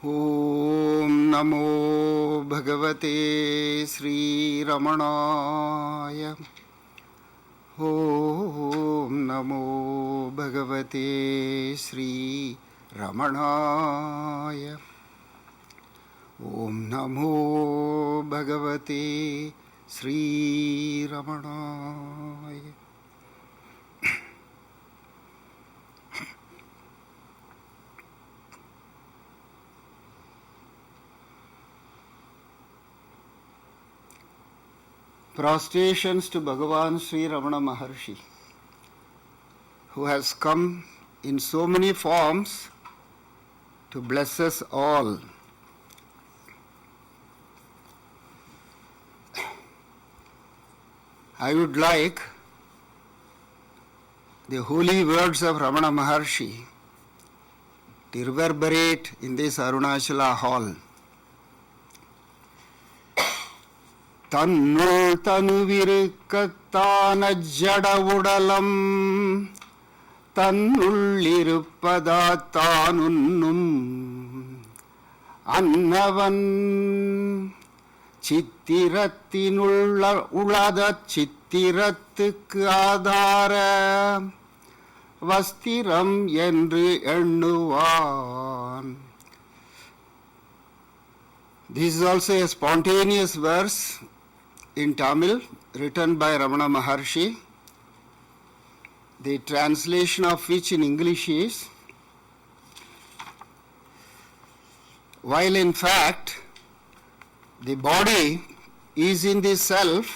ओम नमो भगवते श्रीरमणाय। ओम नमो भगवते श्रीरमणाय। ओम नमो भगवते श्रीरमणाय। Prostrations to Bhagavan Sri Ramana Maharshi, who has come in so many forms to bless us all. I would like the holy words of Ramana Maharshi to reverberate in this Arunachala hall. தன்னுள் தனுவிருக்கத்தான ஜட உடலம் தன்னுள்ளிருப்பதா தானுன்னும் அன்னவன் சித்திரத்தினுள்ள உளத சித்திரத்துக்கு ஆதார வஸ்திரம் என்று எண்ணுவான். This is also a spontaneous verse in Tamil, written by Ramana Maharshi, the translation of which in English is, while in fact the body is in the self,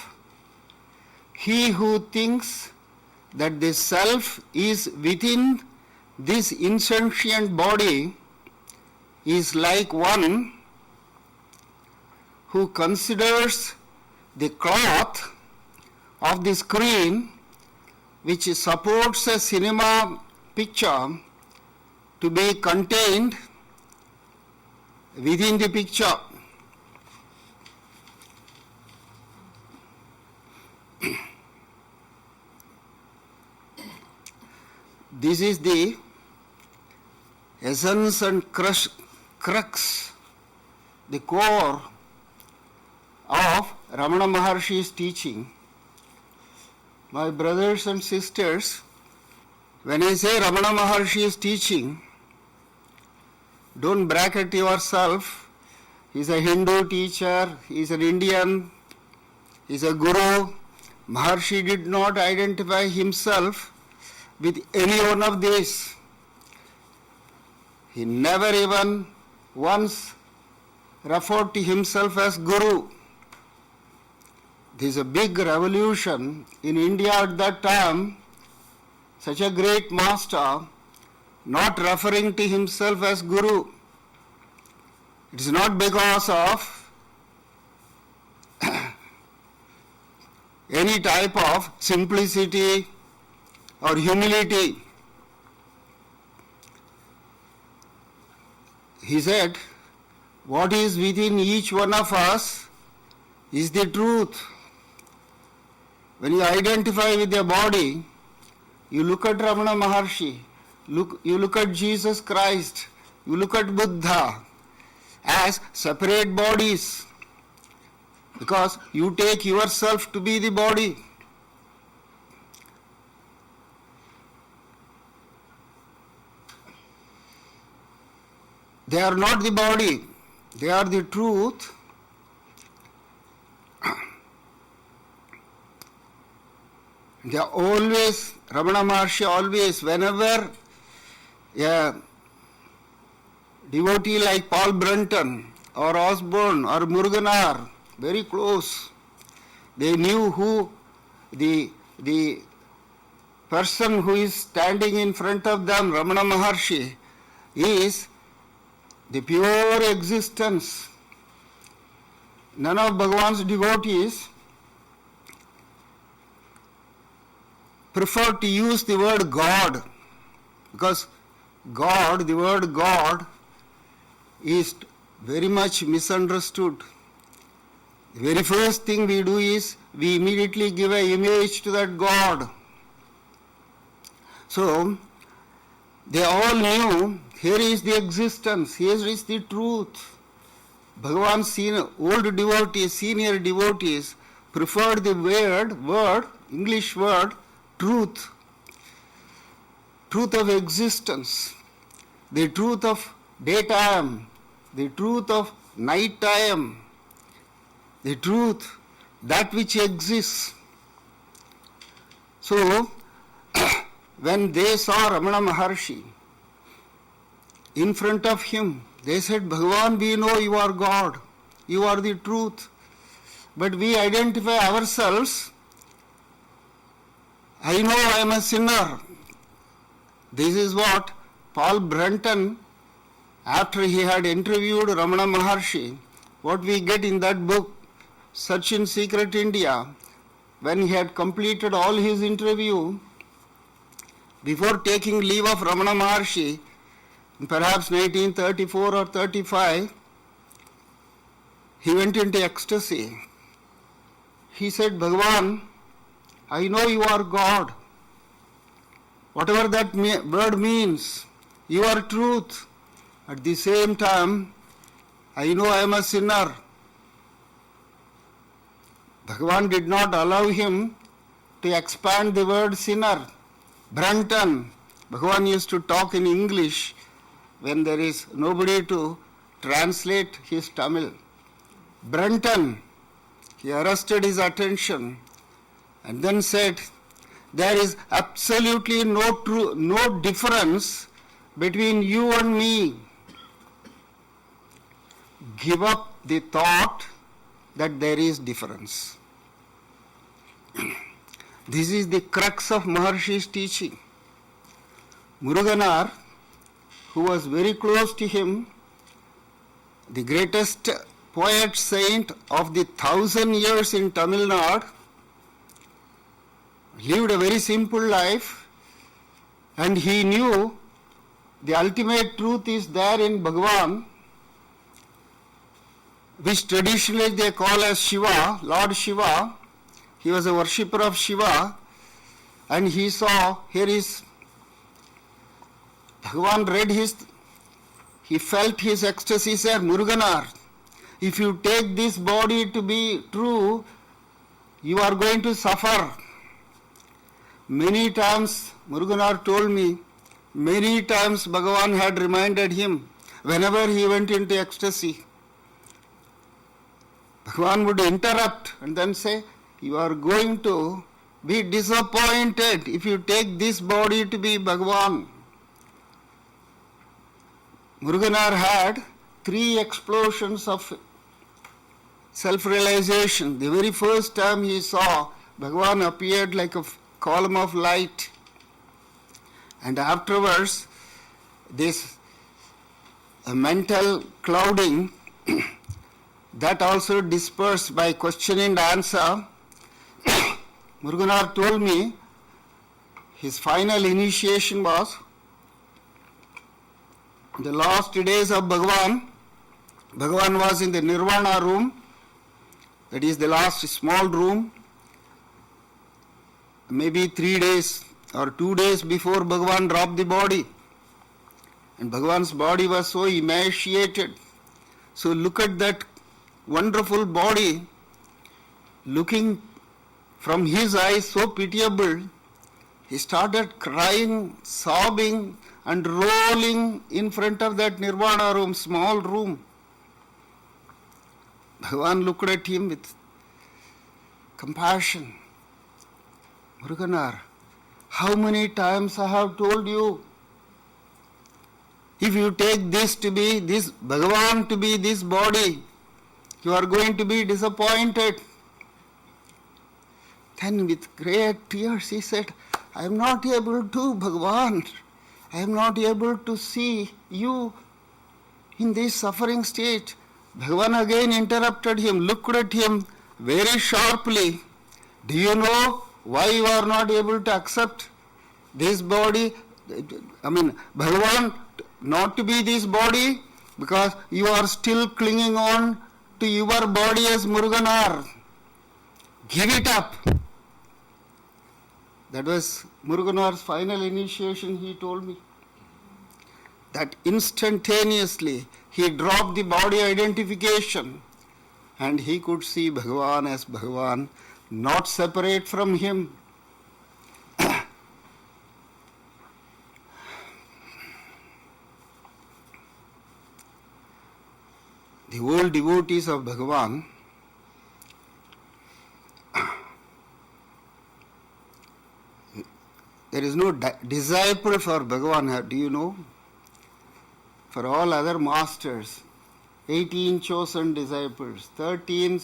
he who thinks that the self is within this insentient body is like one who considers the cloth of the screen which supports a cinema picture to be contained within the picture. This is the essence and crux, the core of Ramana Maharshi's teaching. My brothers and sisters, when I say Ramana Maharshi's teaching, don't bracket yourself. He's a Hindu teacher, he's an Indian, he's a guru. Maharshi did not identify himself with any one of these. He never even once referred to himself as guru. There is a big revolution in India at that time. Such a great master not referring to himself as guru. It is not because of any type of simplicity or humility. He said, what is within each one of us is the truth. When you identify with your body, you look at Ramana Maharshi, you look at Jesus Christ, you look at Buddha as separate bodies, because you take yourself to be the body. They are not the body, they are the truth. They are always, Ramana Maharshi always, whenever a devotee like Paul Brunton or Osborne or Muruganar, very close, they knew who the person who is standing in front of them, Ramana Maharshi, is the pure existence. None of Bhagavan's devotees prefer to use the word God, because God, the word God, is very much misunderstood. The very first thing we do is we immediately give an image to that God. So, They all knew, here is the existence, here is the truth. Bhagavan's old devotees, senior devotees, preferred the word, English word, truth. Truth of existence, the truth of daytime, the truth of night time, the truth, that which exists. So, when they saw Ramana Maharshi, in front of him, they said, Bhagavan, we know you are God, you are the truth, but we identify ourselves, I know I am a sinner. This is what Paul Brunton, after he had interviewed Ramana Maharshi, what we get in that book, Search in Secret India, when he had completed all his interview, before taking leave of Ramana Maharshi, perhaps 1934 or 35, he went into ecstasy. He said, Bhagavan, I know you are God. Whatever that word means, you are truth. At the same time, I know I am a sinner. Bhagavan did not allow him to expand the word sinner. Brunton, Bhagavan used to talk in English when there is nobody to translate his Tamil. Brunton, he arrested his attention and then said, there is absolutely no difference between you and me. Give up the thought that there is difference. This is the crux of Maharshi's teaching. Muruganar, who was very close to him, the greatest poet saint of the 1,000 years in Tamil Nadu, lived a very simple life, and he knew the ultimate truth is there in Bhagavan, which traditionally they call as Shiva, Lord Shiva. He was a worshipper of Shiva, and he saw, here is, Bhagavan read he felt his ecstasy, said, Muruganar, if you take this body to be true, you are going to suffer. Many times, Muruganar told me, many times Bhagavan had reminded him, whenever he went into ecstasy, Bhagavan would interrupt and then say, you are going to be disappointed if you take this body to be Bhagavan. Muruganar had 3 explosions of self-realization. The very first time he saw, Bhagavan appeared like a column of light. And afterwards, this mental clouding, that also dispersed by question and answer. Muruganar told me his final initiation was the last days of Bhagavan. Bhagavan was in the Nirvana room, that is the last small room, maybe 3 days or 2 days before Bhagavan dropped the body. And Bhagavan's body was so emaciated. So look at that wonderful body, looking from his eyes so pitiable. He started crying, sobbing, and rolling in front of that Nirvana room, small room. Bhagavan looked at him with compassion. Muruganar, how many times I have told you, if you take this to be this Bhagavan to be this body, you are going to be disappointed. Then with great tears he said, I am not able to, Bhagavan. I am not able to see you in this suffering state. Bhagavan again interrupted him, looked at him very sharply. Do you know why you are not able to accept this body? Bhagavan not to be this body, because you are still clinging on to your body as Muruganar. Give it up. That was Muruganar's final initiation, he told me. that instantaneously he dropped the body identification and he could see Bhagavan as Bhagavan, not separate from him. The old devotees of Bhagavan, there is no disciple for Bhagavan, do you know? For all other masters, 18 chosen disciples, 13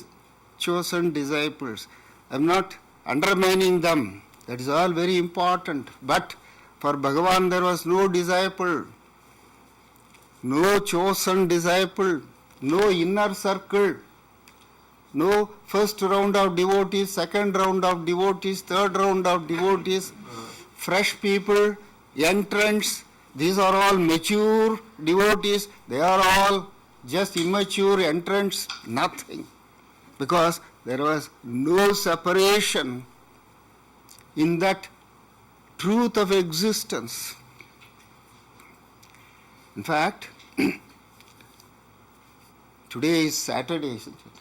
chosen disciples. I am not undermining them. That is all very important. But for Bhagavan there was no disciple, no chosen disciple, no inner circle, no first round of devotees, second round of devotees, third round of devotees, fresh people, entrants. These are all mature devotees. They are all just immature entrants, nothing. Because there was no separation in that truth of existence. In fact, today is Saturday, isn't it?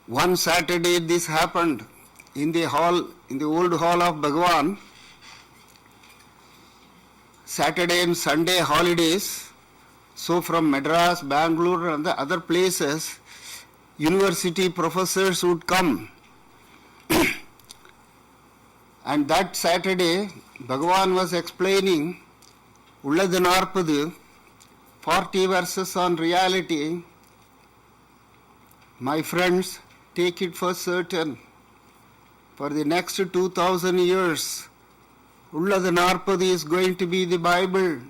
One Saturday this happened in the hall, in the old hall of Bhagavan. Saturday and Sunday holidays. So from Madras, Bangalore and the other places, university professors would come. And that Saturday, Bhagavan was explaining Ulladhu Narpadu, 40 verses on reality. My friends, take it for certain. For the next 2000 years, Ulladhu Narpadu is going to be the Bible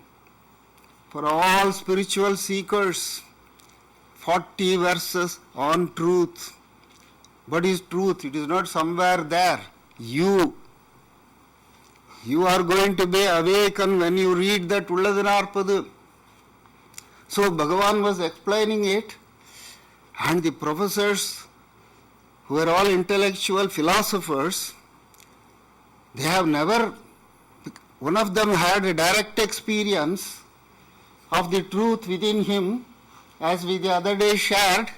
for all spiritual seekers. 40 verses on truth. What is truth? It is not somewhere there. You are going to be awakened when you read that Ulladhu Narpadu. So Bhagavan was explaining it, and the professors, who were all intellectual philosophers, they have never, one of them had a direct experience of the truth within him, as we the other day shared,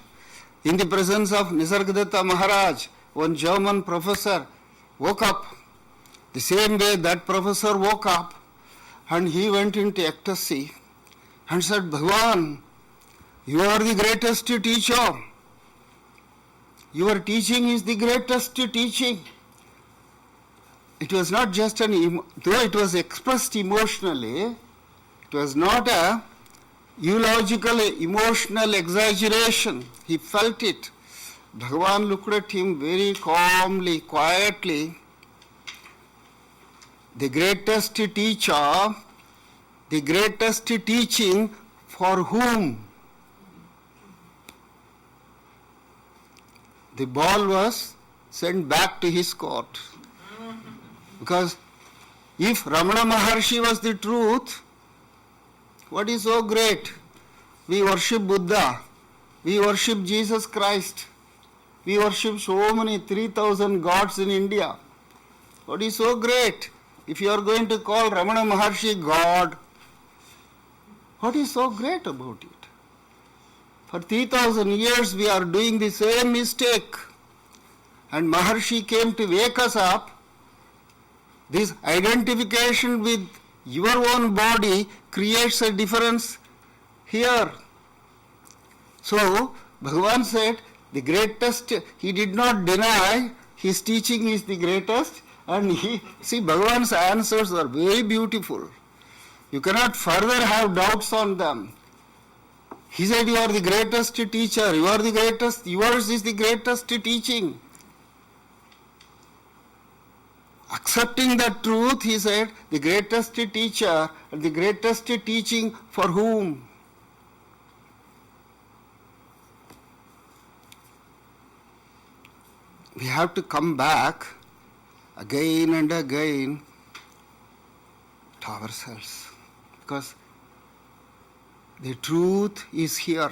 in the presence of Nisargadatta Maharaj. One German professor woke up the same way that professor woke up, and he went into ecstasy and said, Bhagavan, you are the greatest teacher. Your teaching is the greatest teaching. It was not just though it was expressed emotionally, it was not a eulogical, emotional exaggeration. He felt it. Bhagavan looked at him very calmly, quietly. The greatest teacher, the greatest teaching for whom? The ball was sent back to his court. Because if Ramana Maharshi was the truth, what is so great? We worship Buddha, we worship Jesus Christ, we worship so many 3,000 gods in India. What is so great? If you are going to call Ramana Maharshi God, what is so great about it? For 3,000 years we are doing the same mistake. And Maharshi came to wake us up. This identification with your own body creates a difference here. So, Bhagavan said, the greatest, he did not deny his teaching is the greatest, and Bhagavan's answers are very beautiful. You cannot further have doubts on them. He said, you are the greatest teacher, you are the greatest, yours is the greatest teaching. Accepting that truth, he said, the greatest teacher, the greatest teaching for whom? We have to come back again and again to ourselves, because the truth is here.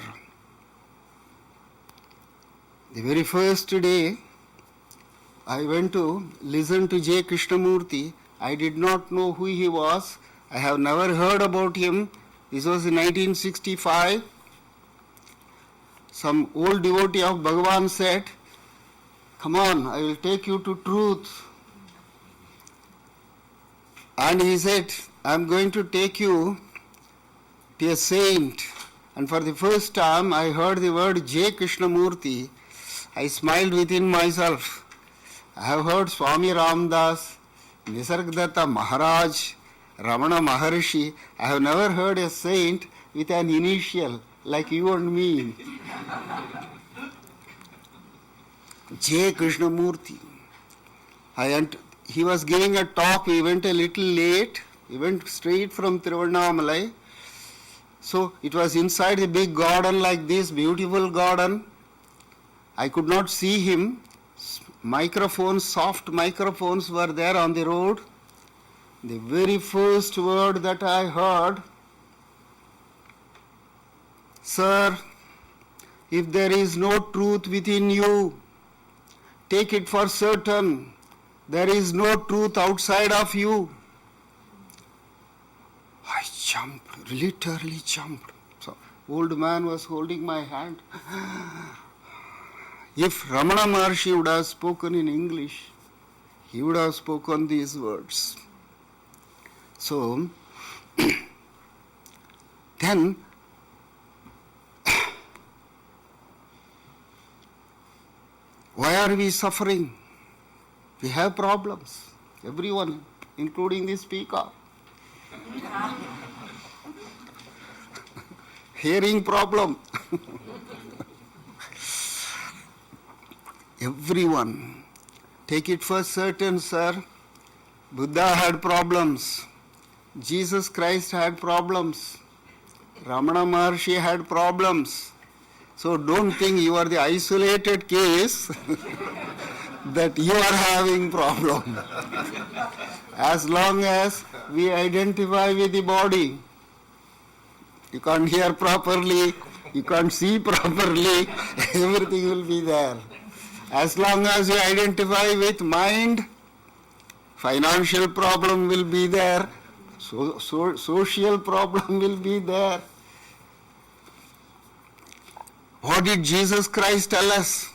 The very first day I went to listen to J. Krishnamurti. I did not know who he was. I have never heard about him. This was in 1965. Some old devotee of Bhagavan said, "Come on, I will take you to truth." And he said, "I am going to take you to a saint." And for the first time I heard the word J. Krishnamurti. I smiled within myself. I have heard Swami Ramdas, Nisargadatta Maharaj, Ramana Maharshi. I have never heard a saint with an initial like you and me. J. Krishnamurti. He was giving a talk. We went a little late. We went straight from Tiruvannamalai. So it was inside the big garden like this, beautiful garden. I could not see him. Microphones, soft microphones were there on the road. The very first word that I heard, "Sir, if there is no truth within you, take it for certain. There is no truth outside of you." I jumped, literally jumped. So, old man was holding my hand. If Ramana Maharshi would have spoken in English, he would have spoken these words. So, then, why are we suffering? We have problems. Everyone, including the speaker. Hearing problem. Everyone. Take it for certain, sir. Buddha had problems. Jesus Christ had problems. Ramana Maharshi had problems. So don't think you are the isolated case that you are having problem. As long as we identify with the body, you can't hear properly, you can't see properly, everything will be there. As long as you identify with mind, financial problem will be there, social problem will be there. What did Jesus Christ tell us?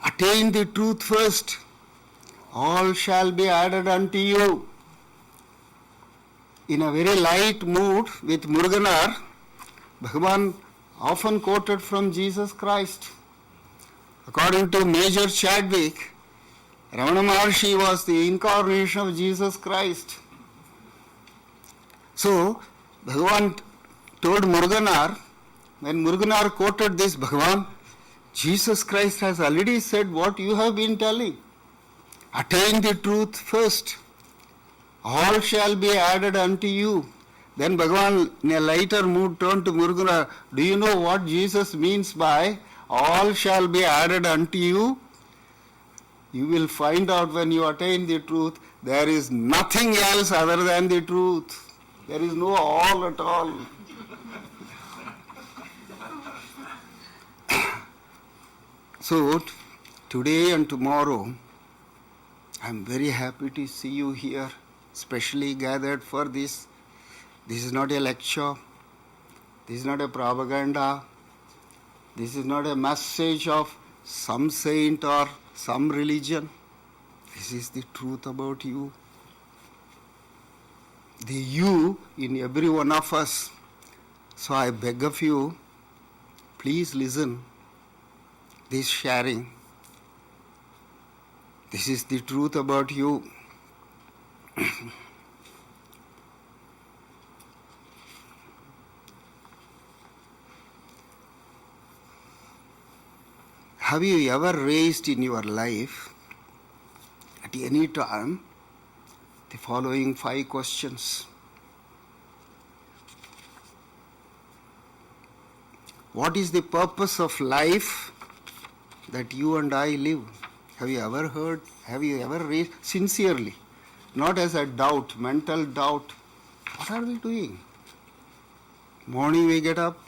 Attain the truth first. All shall be added unto you. In a very light mood with Muruganar, Bhagavan often quoted from Jesus Christ. According to Major Chadwick, Ramana Maharshi was the incarnation of Jesus Christ. So, Bhagavan told Muruganar, when Muruganar quoted this, Bhagavan, Jesus Christ has already said what you have been telling. Attain the truth first. All shall be added unto you. Then Bhagavan, in a lighter mood, turned to Muruganar, do you know what Jesus means by all shall be added unto you? You will find out when you attain the truth, there is nothing else other than the truth. There is no all at all. So, today and tomorrow, I am very happy to see you here, specially gathered for this. This is not a lecture. This is not a propaganda. This is not a message of some saint or some religion. This is the truth about you. The you in every one of us. So I beg of you, please listen. This sharing. This is the truth about you. Have you ever raised in your life, at any time, the following 5 questions? What is the purpose of life that you and I live? Have you ever heard? Have you ever raised sincerely? Not as a doubt, mental doubt. What are we doing? Morning we get up,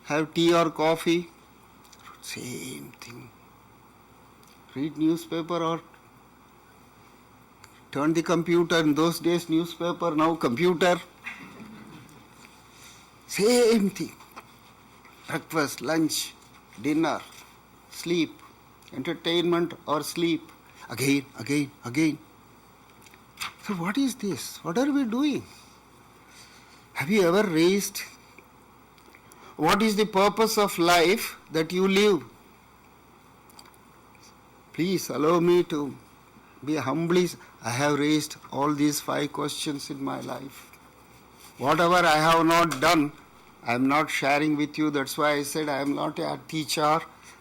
have tea or coffee, same thing. Read newspaper or Turn the computer, in those days newspaper, now computer. Same thing. Breakfast, lunch, dinner, sleep, entertainment or sleep. Again, again, again. So what is this? What are we doing? Have you ever raised? What is the purpose of life that you live? Please allow me to be humbly. I have raised all these 5 questions in my life. Whatever I have not done, I am not sharing with you. That's why I said I am not a teacher.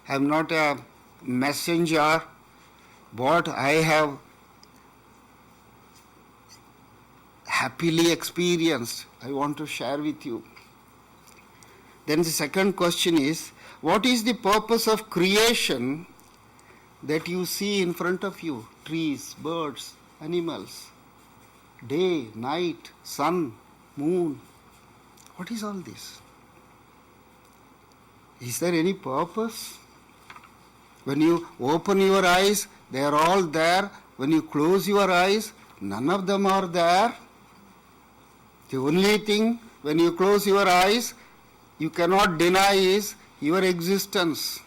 I am not a messenger. What I have happily experienced, I want to share with you. Then the second question is, what is the purpose of creation that you see in front of you? Trees, birds, animals, day, night, sun, moon. What is all this? Is there any purpose? When you open your eyes, they are all there. When you close your eyes, none of them are there. The only thing, when you close your eyes, you cannot deny is your existence.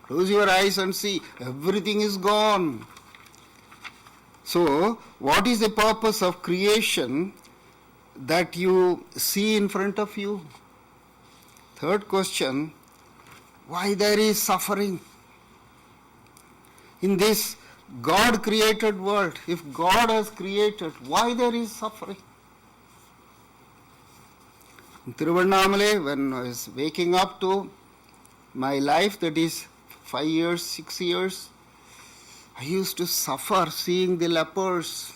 Close your eyes and see, everything is gone. So, what is the purpose of creation that you see in front of you? Third question, why there is suffering? In this God created world, if God has created, why there is suffering? In Tiruvannamalai, when I was waking up to my life, that is 5 years, 6 years, I used to suffer seeing the lepers,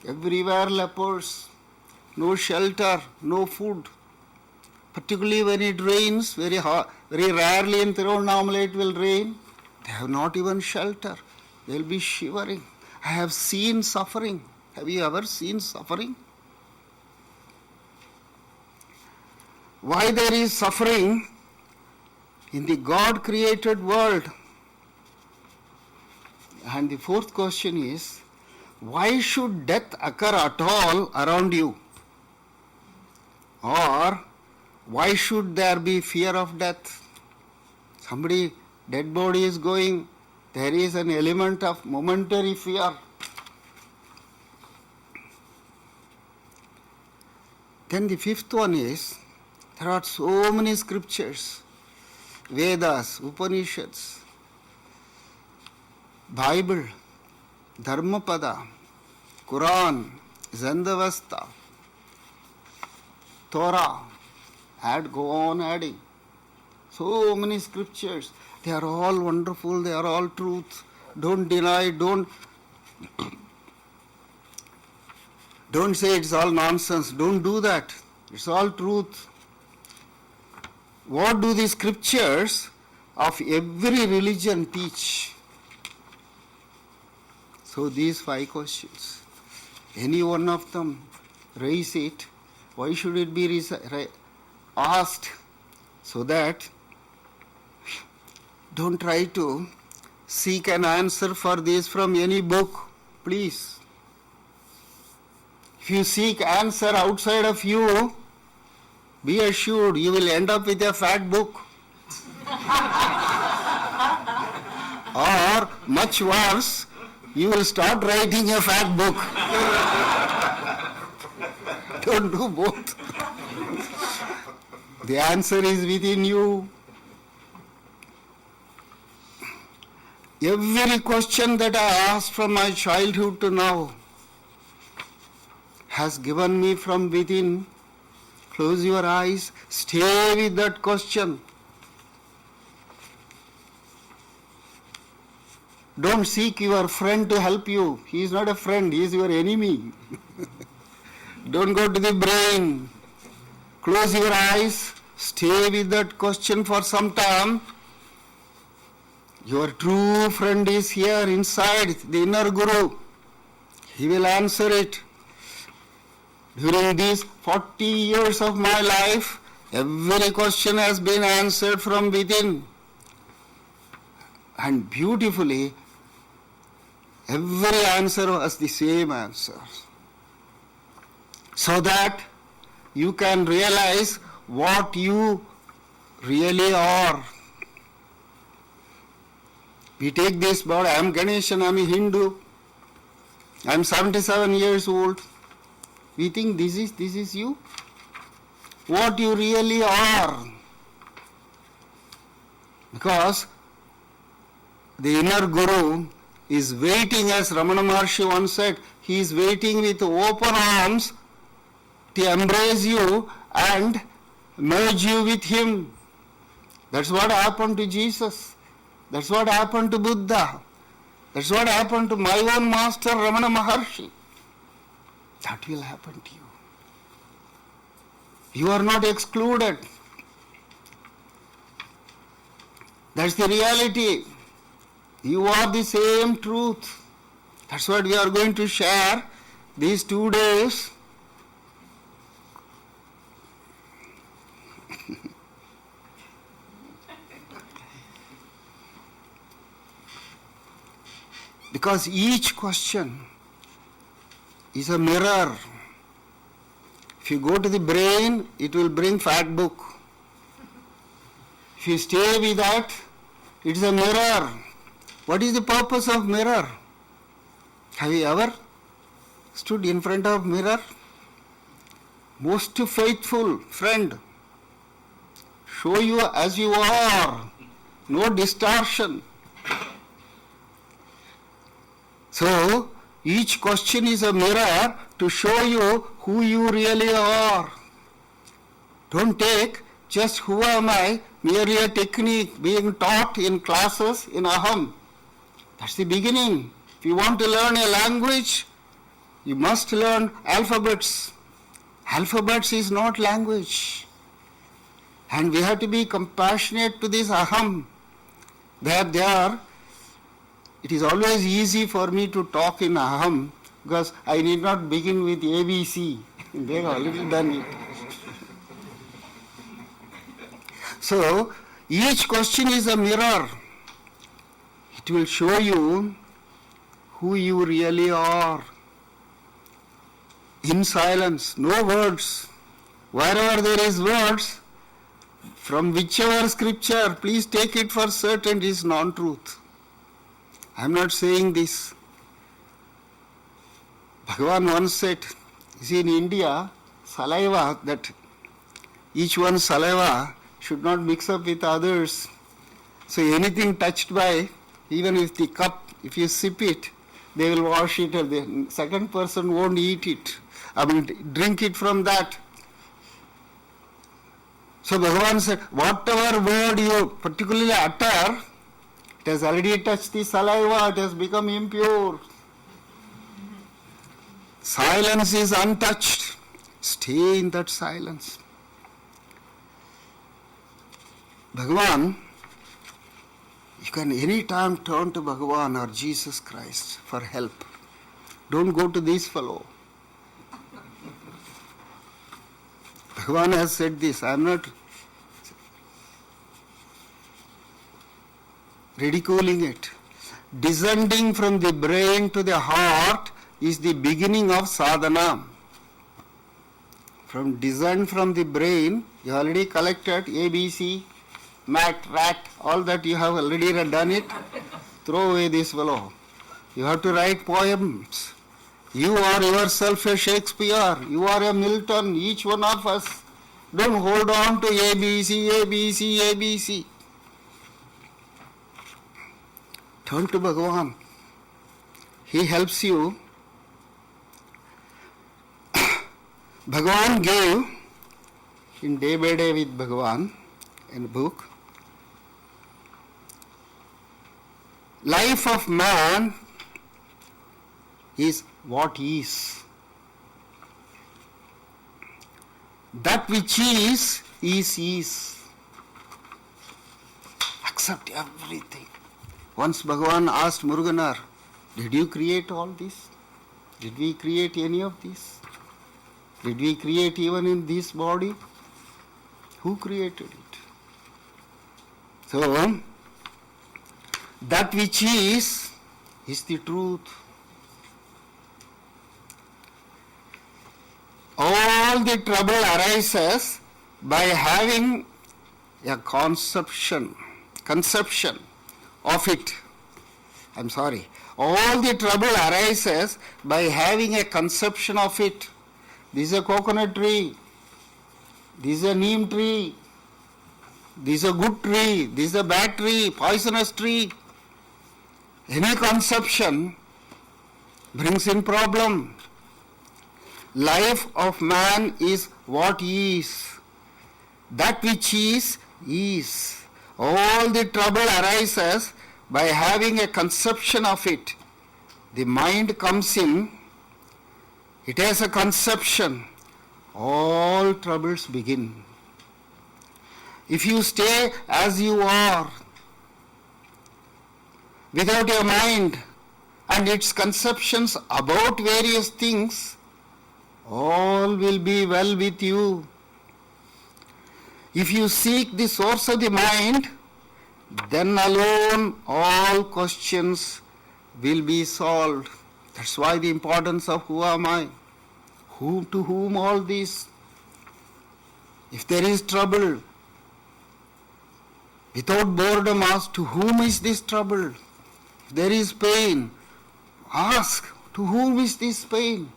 everywhere lepers, no shelter, no food. Particularly when it rains, very rarely in Tiruvannamalai it will rain. They have not even shelter. They will be shivering. I have seen suffering. Have you ever seen suffering? Why there is suffering in the God created world? And the fourth question is, why should death occur at all around you? Or why should there be fear of death? Somebody, dead body is going, there is an element of momentary fear. Then the fifth one is, there are so many scriptures, Vedas, Upanishads, Bible, Dharmapada, Quran, Zandavasta, Torah, go on adding. So many scriptures, they are all wonderful, they are all truth. Don't deny, don't say it's all nonsense. Don't do that. It's all truth. What do the scriptures of every religion teach? So these 5 questions, any one of them, raise it. Why should it be asked? So that don't try to seek an answer for this from any book, please. If you seek answer outside of you, be assured you will end up with a fat book. Or, much worse, you will start writing a fat book. Don't do both. The answer is within you. Every question that I asked from my childhood to now has given me from within. Close your eyes, stay with that question. Don't seek your friend to help you. He is not a friend, he is your enemy. Don't go to the brain. Close your eyes, stay with that question for some time. Your true friend is here inside, the inner Guru. He will answer it. During these 40 years of my life, every question has been answered from within. And beautifully, Every answer was the same answer. So that you can realize what you really are. We take this body, I am Ganeshan, I am a Hindu, I am 77 years old. We think this is you. What you really are. Because the inner Guru is waiting, as Ramana Maharshi once said, he is waiting with open arms to embrace you and merge you with him. That's what happened to Jesus. That's what happened to Buddha. That's what happened to my own master Ramana Maharshi. That will happen to you. You are not excluded. That's the reality. You are the same truth. That's what we are going to share these 2 days. Because each question is a mirror. If you go to the brain, it will bring fat book. If you stay with that, it's a mirror. What is the purpose of mirror? Have you ever stood in front of mirror? Most faithful friend, show you as you are, no distortion. So, each question is a mirror to show you who you really are. Don't take just who am I, merely a technique being taught in classes in Aham. That's the beginning. If you want to learn a language, you must learn alphabets. Alphabets is not language. And we have to be compassionate to this Aham. It is always easy for me to talk in Aham because I need not begin with ABC. They have already done it. So, each question is a mirror. It will show you who you really are. In silence, no words. Wherever there is words, from whichever scripture, please take it for certain it is non-truth. I am not saying this. Bhagavan once said, you see in India, saliva, that each one's saliva should not mix up with others. So anything touched by, even with the cup, if you sip it, they will wash it and the second person won't eat it. Drink it from that. So Bhagavan said, whatever word you particularly utter, it has already touched the saliva, it has become impure. Silence is untouched. Stay in that silence. Bhagavan, you can anytime turn to Bhagavan or Jesus Christ for help. Don't go to this fellow. Bhagavan has said this. I am not ridiculing it. Descending from the brain to the heart is the beginning of sadhana. Descend from the brain, you already collected ABC, mat, rat, all that you have already done it. Throw away this fellow. You have to write poems. You are yourself a Shakespeare. You are a Milton, each one of us. Don't hold on to ABC, ABC, ABC. Turn to Bhagavan. He helps you. Bhagavan gave in Day by Day with Bhagavan in a book, life of man is what is. That which is. Accept everything. Once Bhagavan asked Muruganar, did you create all this? Did we create any of this? Did we create even in this body? Who created it? So, that which is is the truth. All the trouble arises by having a conception of it. I'm sorry. All the trouble arises by having a conception of it. This is a coconut tree. This is a neem tree. This is a good tree. This is a bad tree, poisonous tree. Any conception brings in problem. Life of man is what is. That which is. All the trouble arises by having a conception of it. The mind comes in, it has a conception. All troubles begin. If you stay as you are, without your mind and its conceptions about various things, all will be well with you. If you seek the source of the mind, then alone all questions will be solved. That's why the importance of who am I? To whom all this? If there is trouble, without boredom ask, to whom is this trouble? If there is pain, ask, to whom is this pain?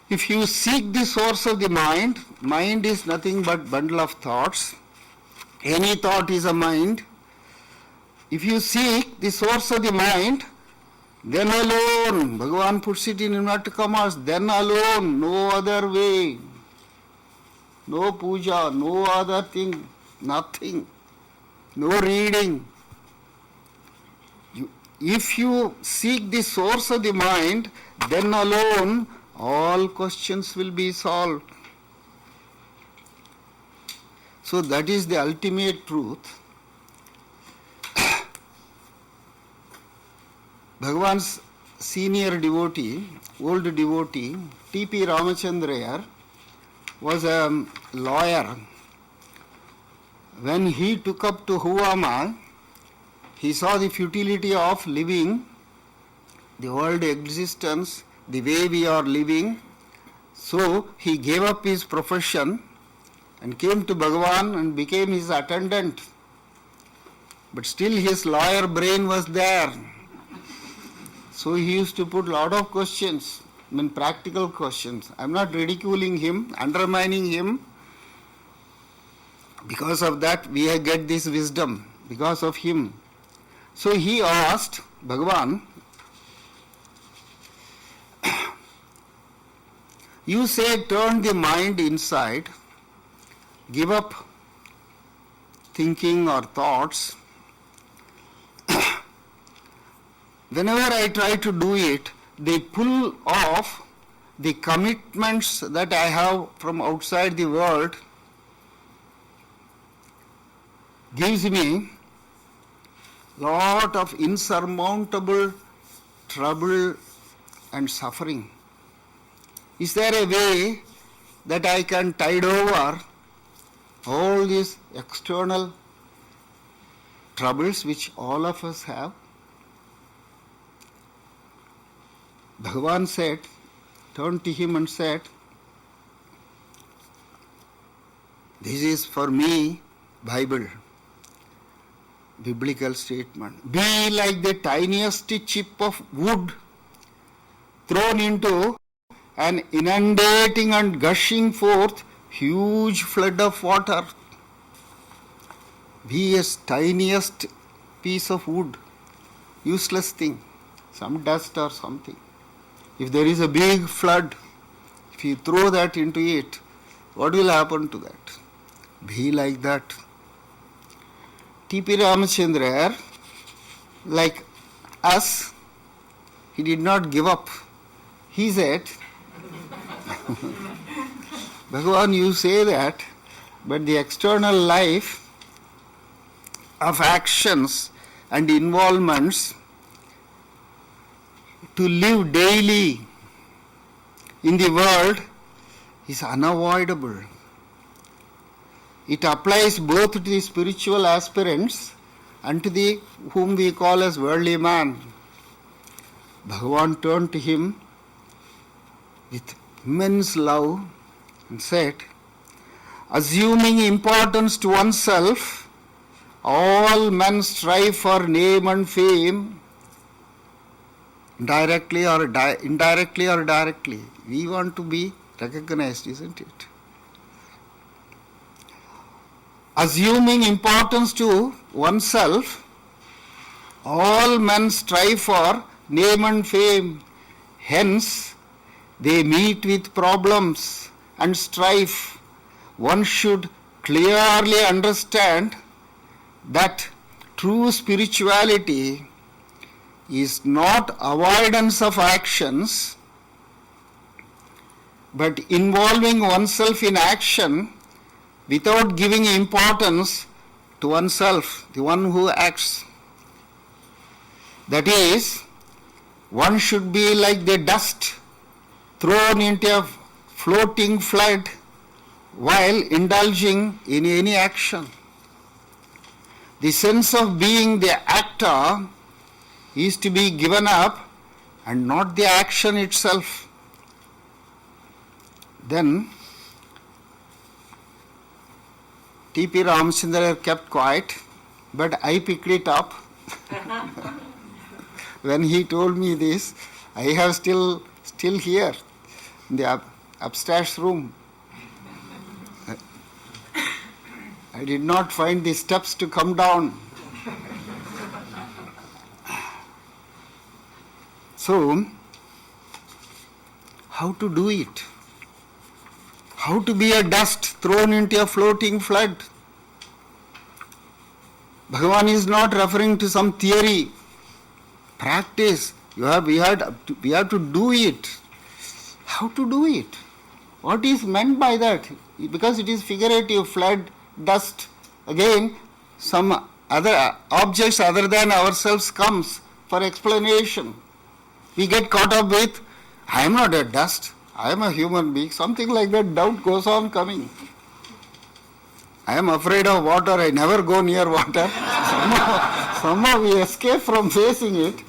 If you seek the source of the mind is nothing but bundle of thoughts. Any thought is a mind. If you seek the source of the mind, then alone, Bhagavan puts it in inverted commas, then alone, no other way. No puja, no other thing, nothing. No reading. If you seek the source of the mind, then alone all questions will be solved. So that is the ultimate truth. Bhagavan's senior devotee, old devotee, T.P. Ramachandrayar, was a lawyer. When he took up to Who Am I, he saw the futility of living, the world existence, the way we are living. So he gave up his profession and came to Bhagavan and became his attendant. But still his lawyer brain was there. So he used to put a lot of questions, practical questions. I am not ridiculing him, undermining him. Because of that we get this wisdom, because of him. So he asked Bhagavan, you say turn the mind inside, give up thinking or thoughts. Whenever I try to do it, they pull off the commitments that I have from outside the world, gives me lot of insurmountable trouble and suffering. Is there a way that I can tide over all these external troubles which all of us have? Bhagavan said, turned to him and said, this is for me Bible, biblical statement. Be like the tiniest chip of wood thrown into an inundating and gushing forth huge flood of water. Be as tiniest piece of wood, useless thing, some dust or something. If there is a big flood, if you throw that into it, what will happen to that? Be like that. T.P. Ramachandra, like us, he did not give up. He said, Bhagavan, you say that, but the external life of actions and involvements to live daily in the world is unavoidable. It applies both to the spiritual aspirants and to the whom we call as worldly man. Bhagavan turned to him with immense love and said, assuming importance to oneself, all men strive for name and fame, indirectly or directly. We want to be recognized, isn't it? Assuming importance to oneself, all men strive for name and fame. Hence, they meet with problems and strife. One should clearly understand that true spirituality is not avoidance of actions, but involving oneself in action without giving importance to oneself, the one who acts. That is, one should be like the dust thrown into a floating flood while indulging in any action. The sense of being the actor is to be given up and not the action itself. Then T.P. Ramachandra kept quiet, but I picked it up. When he told me this, I have still here in the upstairs room. I did not find the steps to come down. So, how to do it? How to be a dust thrown into a floating flood? Bhagavan is not referring to some theory. Practice. We have to do it. How to do it? What is meant by that? Because it is figurative, flood, dust. Again, some other objects other than ourselves comes for explanation. We get caught up with, I am not a dust, I am a human being. Something like that doubt goes on coming. I am afraid of water, I never go near water. Somehow we escape from facing it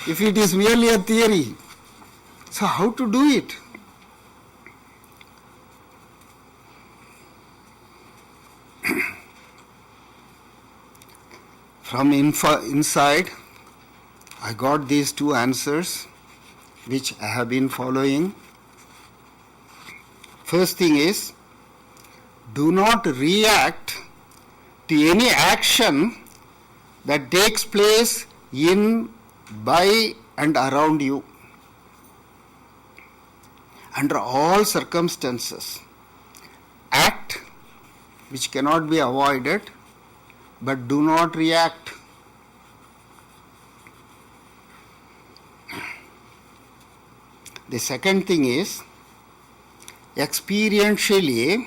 if it is merely a theory. So how to do it? From inside, I got these two answers which I have been following. First thing is, do not react to any action that takes place in, by and around you. Under all circumstances, act which cannot be avoided, but do not react. The second thing is, experientially,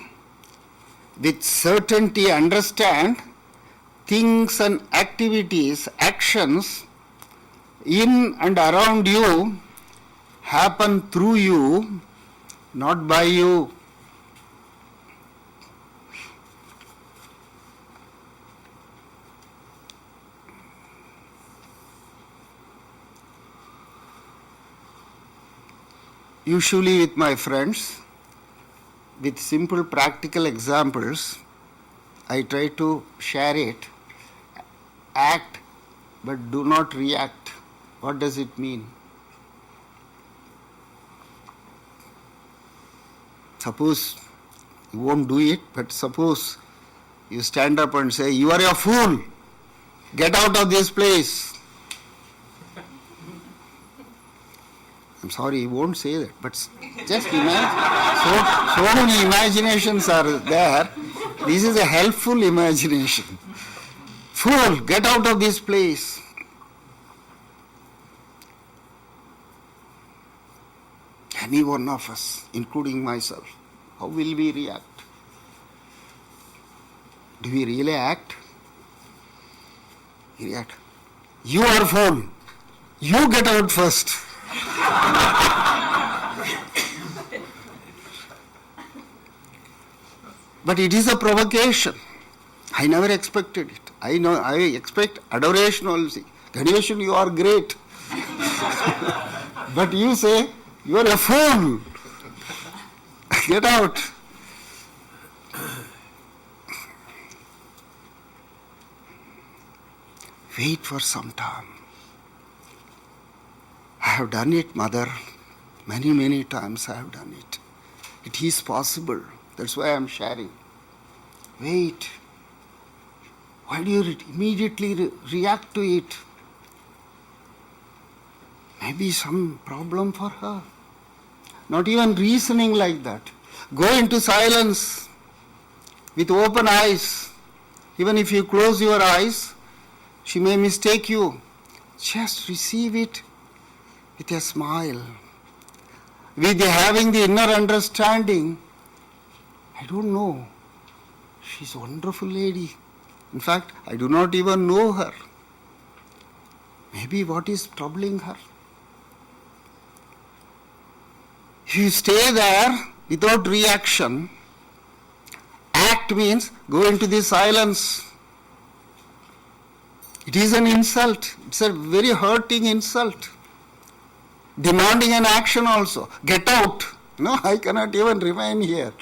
with certainty understand things and activities, actions in and around you happen through you, not by you. Usually with my friends, with simple practical examples, I try to share it. Act, but do not react. What does it mean? Suppose you won't do it, but suppose you stand up and say, you are a fool, get out of this place. I'm sorry, he won't say that, but just imagine. So many imaginations are there. This is a helpful imagination. Fool, get out of this place. Any one of us, including myself, how will we react? Do we really act? We react. You are fool. You get out first. But it is a provocation. I never expected it. I expect adoration also. Ganeshan, you are great. But you say, you are a fool. Get out. Wait for some time. I have done it, mother. Many, many times I have done it. It is possible. That's why I am sharing. Wait. Why do you immediately react to it? Maybe some problem for her. Not even reasoning like that. Go into silence with open eyes. Even if you close your eyes, she may mistake you. Just receive it with a smile. With having the inner understanding, I don't know. She's a wonderful lady. In fact, I do not even know her. Maybe what is troubling her? If you stay there without reaction, act means go into the silence. It is an insult. It's a very hurting insult. Demanding an action also. Get out. No, I cannot even remain here.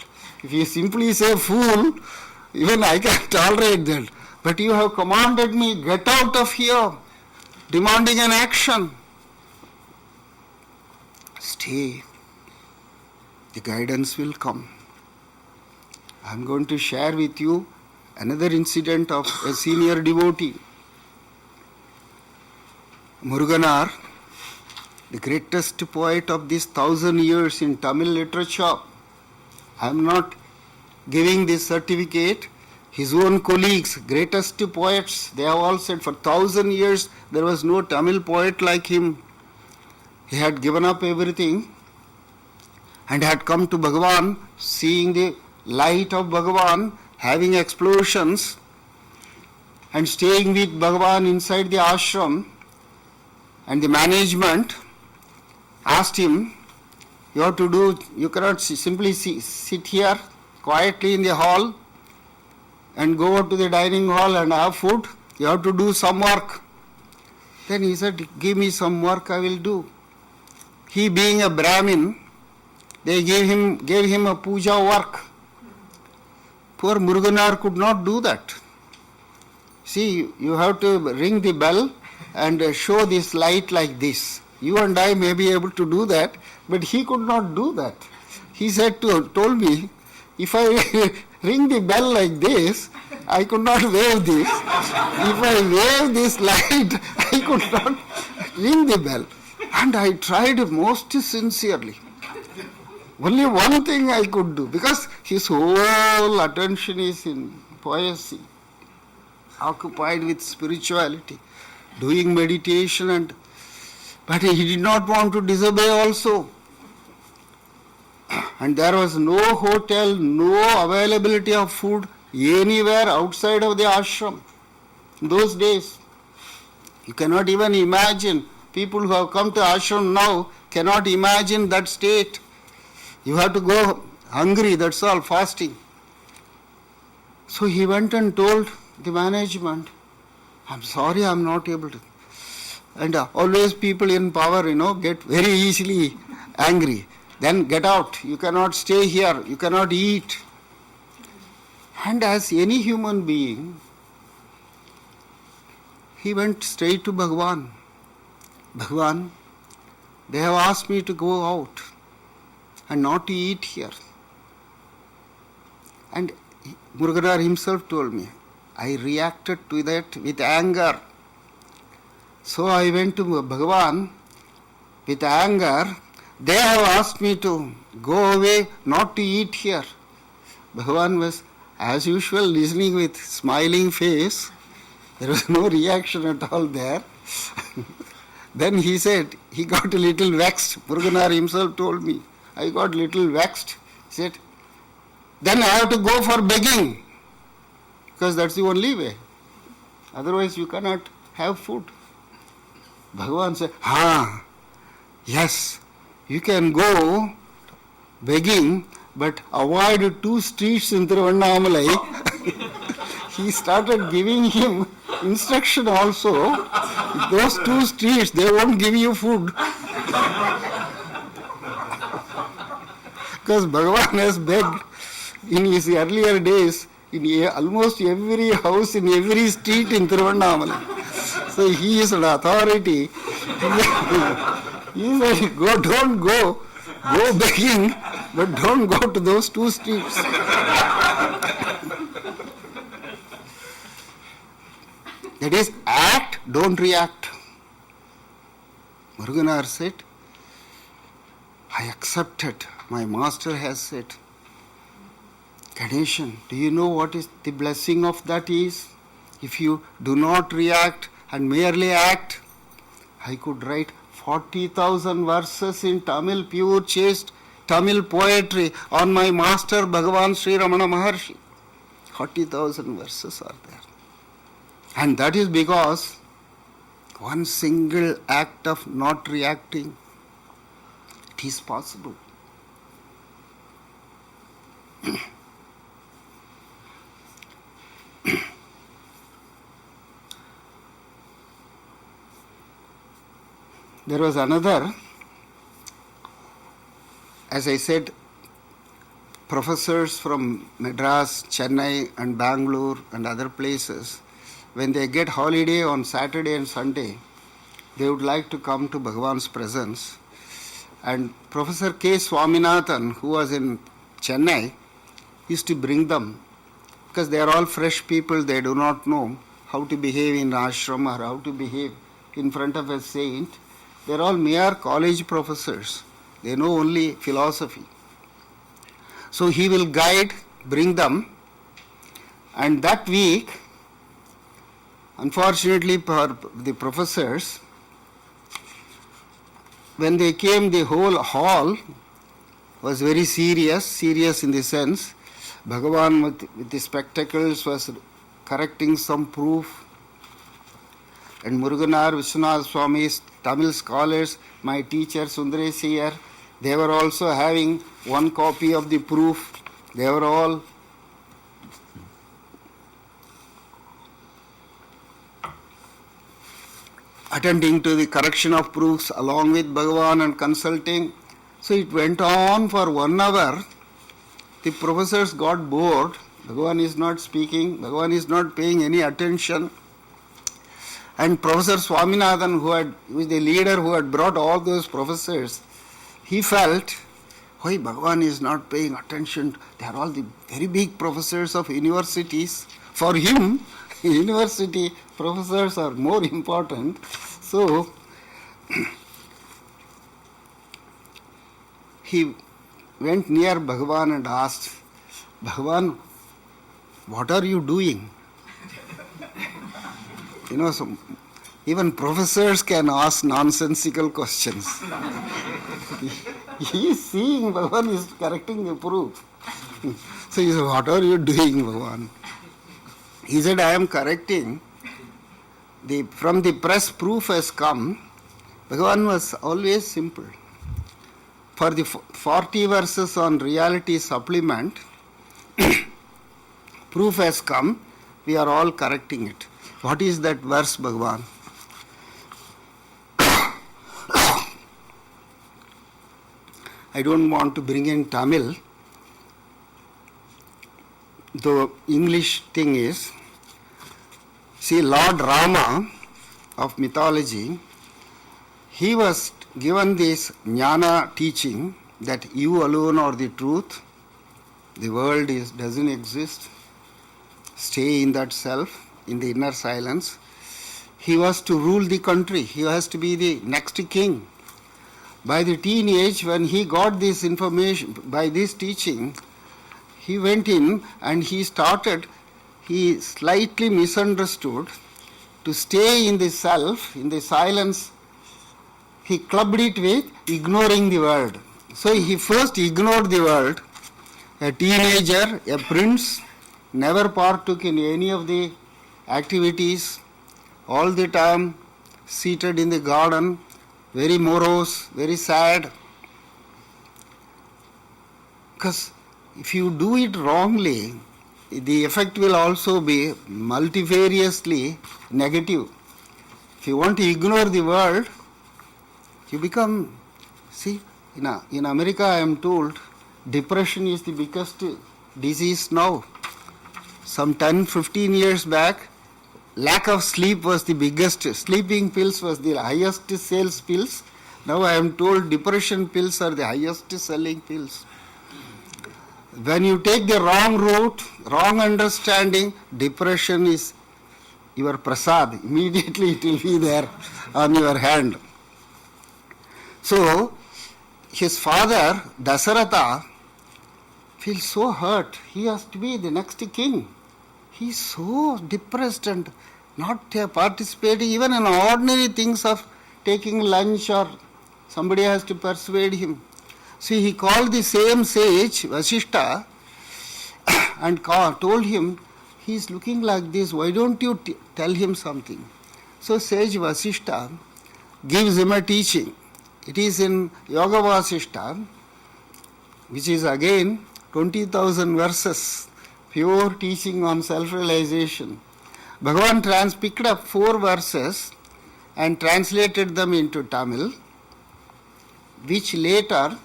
If you simply say fool, even I can tolerate that. But you have commanded me, get out of here. Demanding an action. Stay. The guidance will come. I am going to share with you another incident of a senior devotee. Muruganar, the greatest poet of these 1,000 years in Tamil literature. I am not giving this certificate. His own colleagues, greatest poets, they have all said for 1,000 years there was no Tamil poet like him. He had given up everything and had come to Bhagavan, seeing the light of Bhagavan, having explosions and staying with Bhagavan inside the ashram. And the management asked him, you cannot simply sit here quietly in the hall and go out to the dining hall and have food. You have to do some work. Then he said, give me some work, I will do. He being a Brahmin, they gave him a puja work. Poor Muruganar could not do that. See, you have to ring the bell and show this light like this. You and I may be able to do that, but he could not do that. He told me, if I ring the bell like this, I could not wave this. If I wave this light, I could not ring the bell. And I tried most sincerely. Only one thing I could do, because his whole attention is in poesy, occupied with spirituality, doing meditation, but he did not want to disobey also. And there was no hotel, no availability of food anywhere outside of the ashram. In those days, you cannot even imagine. People who have come to ashram now cannot imagine that state. You have to go hungry, that's all, fasting. So he went and told the management, I'm sorry, I'm not able to. And always people in power, get very easily angry. Then get out. You cannot stay here. You cannot eat. And as any human being, he went straight to Bhagavan. Bhagavan, they have asked me to go out and not to eat here. And Muruganar himself told me, I reacted to that with anger. So I went to Bhagavan with anger. They have asked me to go away, not to eat here. Bhagavan was, as usual, listening with smiling face. There was no reaction at all there. Then he said, he got a little vexed. Muruganar himself told me, I got a little vexed. He said, then I have to go for begging, because that's the only way. Otherwise you cannot have food. Bhagavan said, yes, you can go begging, but avoid 2 streets in Tiruvannamalai. he started giving him instruction also. Those two streets, they won't give you food. Because Bhagavan has begged in his earlier days in almost every house, in every street in Tiruvannamalai. So he is an authority. He said, don't go begging, but don't go to those two streets. That is, act, don't react. Muruganar said, I accepted. My master has said. Ganeshan, do you know what is the blessing of that is? If you do not react and merely act, I could write 40,000 verses in Tamil, pure chaste Tamil poetry on my master Bhagavan Sri Ramana Maharshi. 40,000 verses are there. And that is because one single act of not reacting, it is possible. There was another, as I said, professors from Madras, Chennai and Bangalore and other places, when they get holiday on Saturday and Sunday, they would like to come to Bhagavan's presence. And Professor K. Swaminathan, who was in Chennai, used to bring them, because they are all fresh people, they do not know how to behave in ashram or how to behave in front of a saint. They are all mere college professors. They know only philosophy. So he will guide, bring them, and that week, unfortunately for the professors, when they came, the whole hall was very serious in the sense, Bhagavan with the spectacles was correcting some proof, and Muruganar, Vishwanath Swami's Tamil scholars, my teacher Sundaresh Iyer, they were also having one copy of the proof. They were all attending to the correction of proofs along with Bhagavan and consulting. So it went on for 1 hour. The professors got bored. Bhagavan is not speaking. Bhagavan is not paying any attention. And Professor Swaminathan, who was the leader who had brought all those professors, he felt, why Bhagavan is not paying attention? They are all the very big professors of universities. For him, university professors are more important. So, he went near Bhagavan and asked, Bhagavan, what are you doing? Even professors can ask nonsensical questions. He is seeing Bhagavan is correcting the proof. So he said, what are you doing, Bhagavan? He said, I am correcting. From the press proof has come. Bhagavan was always simple. For the 40 verses on reality supplement, proof has come. We are all correcting it. What is that verse, Bhagavan? I don't want to bring in Tamil. The English thing is, see, Lord Rama of mythology, he was given this jnana teaching that you alone are the truth, the world doesn't exist, stay in that self, in the inner silence. He was to rule the country, he has to be the next king. By the teenage, when he got this information, by this teaching, he went in and he slightly misunderstood. To stay in the self, in the silence, he clubbed it with ignoring the world. So he first ignored the world. A teenager, a prince, never partook in any of the activities, all the time seated in the garden, very morose, very sad. Because if you do it wrongly, the effect will also be multifariously negative. If you want to ignore the world, you become, see, in America I am told depression is the biggest disease now. Some 10-15 years back, lack of sleep was the biggest, sleeping pills was the highest sales pills. Now I am told depression pills are the highest selling pills. When you take the wrong route, wrong understanding, depression is your prasad. Immediately it will be there on your hand. So, his father, Dasaratha, feels so hurt. He has to be the next king. He is so depressed and not participating even in ordinary things of taking lunch, or somebody has to persuade him. See, he called the same sage, Vasishta, and told him, he is looking like this, why don't you tell him something? So sage Vasishta gives him a teaching. It is in Yoga Vasishta, which is again 20,000 verses, pure teaching on self-realization. Bhagavan picked up 4 verses and translated them into Tamil, which later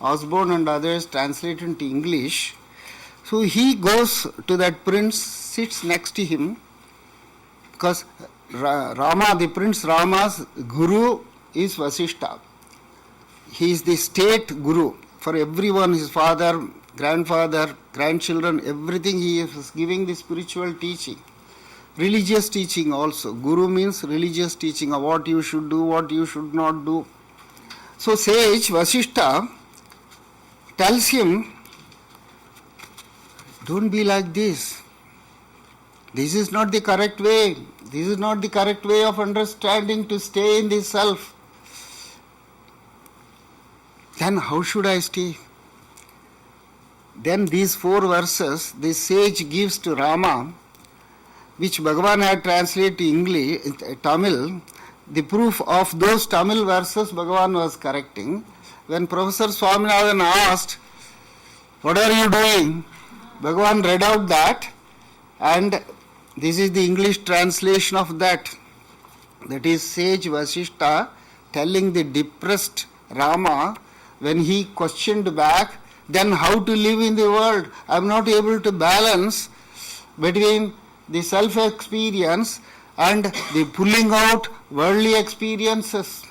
Osborne and others translated into English. So he goes to that prince, sits next to him, because Rama, the Prince Rama's guru is Vasishta. He is the state guru for everyone, his father, grandfather, grandchildren, everything. He is giving the spiritual teaching. Religious teaching also. Guru means religious teaching of what you should do, what you should not do. So sage Vasishta tells him, don't be like this. This is not the correct way. This is not the correct way of understanding, to stay in the self. Then how should I stay? Then these 4 verses, the sage gives to Rama, which Bhagavan had translated to English, Tamil. The proof of those Tamil verses Bhagavan was correcting. When Professor Swaminathan asked, what are you doing? Bhagavan read out that, and this is the English translation of that. That is sage Vasishta telling the depressed Rama, when he questioned back, then how to live in the world? I am not able to balance between the self-experience and the pulling out worldly experiences.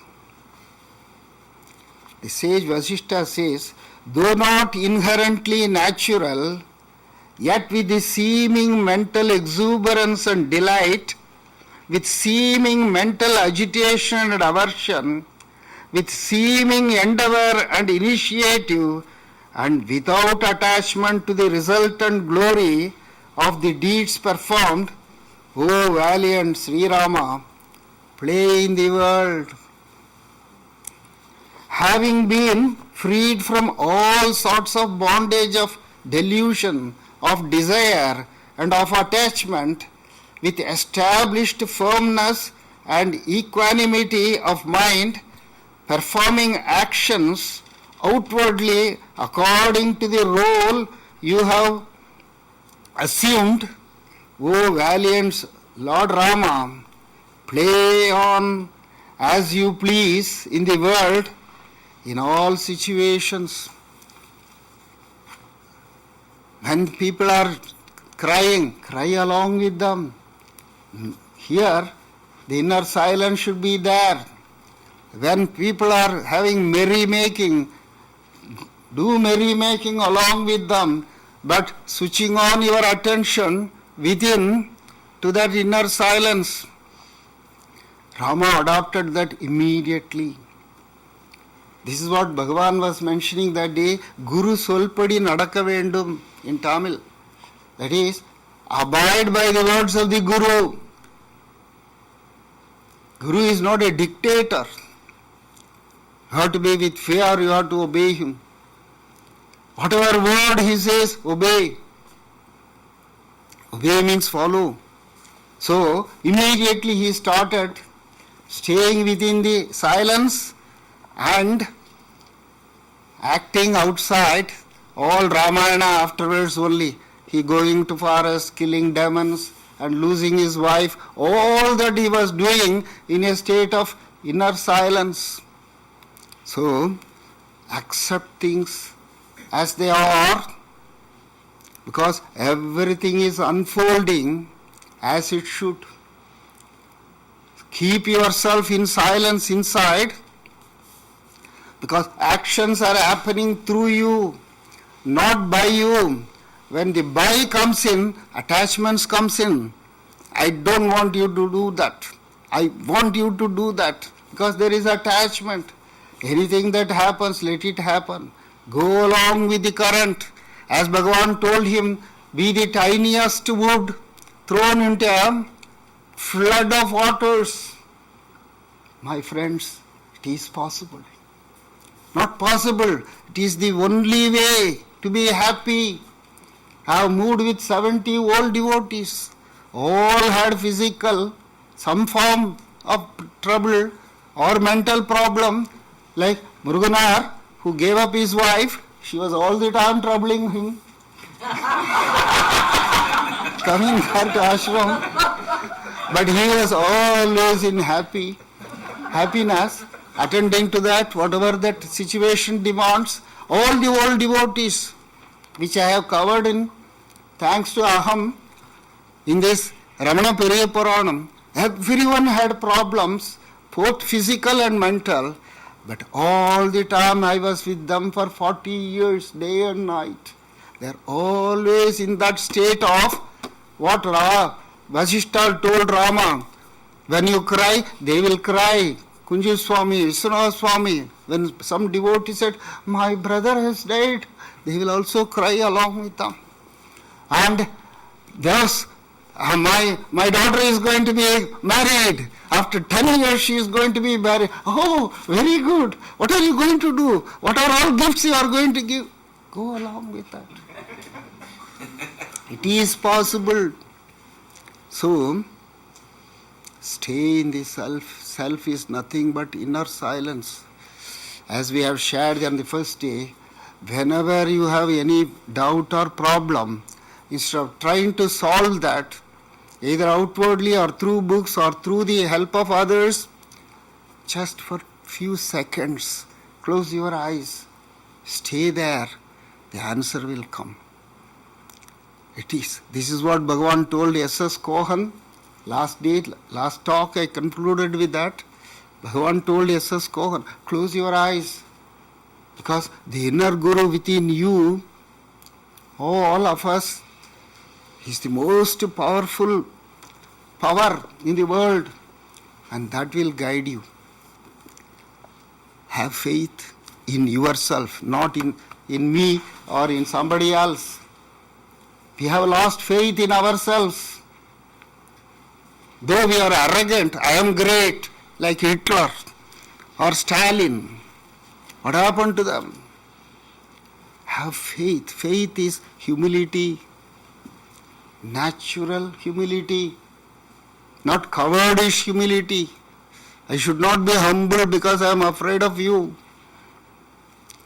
The sage Vasishta says, though not inherently natural, yet with the seeming mental exuberance and delight, with seeming mental agitation and aversion, with seeming endeavor and initiative, and without attachment to the resultant glory of the deeds performed, O valiant Sri Rama, play in the world. Having been freed from all sorts of bondage of delusion, of desire and of attachment, with established firmness and equanimity of mind, performing actions outwardly according to the role you have assumed, O valiant Lord Rama, play on as you please in the world in all situations. When people are crying, cry along with them. Here, the inner silence should be there. When people are having merrymaking, do merrymaking along with them, but switching on your attention within to that inner silence. Rama adopted that immediately. This is what Bhagavan was mentioning that day, Guru Solpadi Nadaka Vendum in Tamil. That is, abide by the words of the Guru. Guru is not a dictator. You have to be with fear, you have to obey him. Whatever word he says, obey. Obey means follow. So, immediately he started staying within the silence and acting outside. All Ramayana afterwards only. he going to forest, killing demons and losing his wife. All that he was doing in a state of inner silence. So, accept things as they are, because everything is unfolding as it should. Keep yourself in silence inside, because actions are happening through you, not by you. When the by comes in, attachments comes in. I don't want you to do that. I want you to do that, because there is attachment. Anything that happens, let it happen. Go along with the current. As Bhagavan told him, be the tiniest wood thrown into a flood of waters. My friends, it is possible. Not possible. It is the only way to be happy. I have moved with 70 old devotees. All had physical, some form of trouble or mental problem. Like Muruganar, who gave up his wife, she was all the time troubling him. Coming back to ashram. But he was always in happiness, attending to that, whatever that situation demands. All the old devotees, which I have covered in, thanks to Aham, in this Ramana Periya Puranam, everyone had problems, both physical and mental, but all the time I was with them for 40 years, day and night. They are always in that state of what Vasishtha told Rama. When you cry, they will cry. Kunji Swami, Vishwanath Swami, when some devotee said, my brother has died, they will also cry along with them. And thus, my daughter is going to be married. After 10 years, she is going to be married. Oh, very good. What are you going to do? What are all gifts you are going to give? Go along with that. It is possible. So, stay in the self. Self is nothing but inner silence. As we have shared on the first day, whenever you have any doubt or problem, instead of trying to solve that, either outwardly or through books or through the help of others, just for few seconds, close your eyes, stay there, the answer will come. This is what Bhagavan told S.S. Kohan. Last talk I concluded with that. Bhagavan told S.S. Kohan, close your eyes, because the inner Guru within you, all of us, is the most powerful power in the world, and that will guide you. Have faith in yourself, not in me or in somebody else. We have lost faith in ourselves. Though we are arrogant, I am great, like Hitler or Stalin. What happened to them? Have faith. Faith is humility, natural humility, not cowardice humility. I should not be humble because I am afraid of you.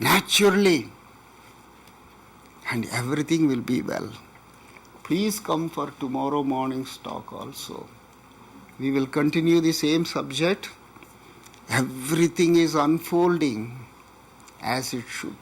Naturally. And everything will be well. Please come for tomorrow morning's talk also. We will continue the same subject. Everything is unfolding as it should.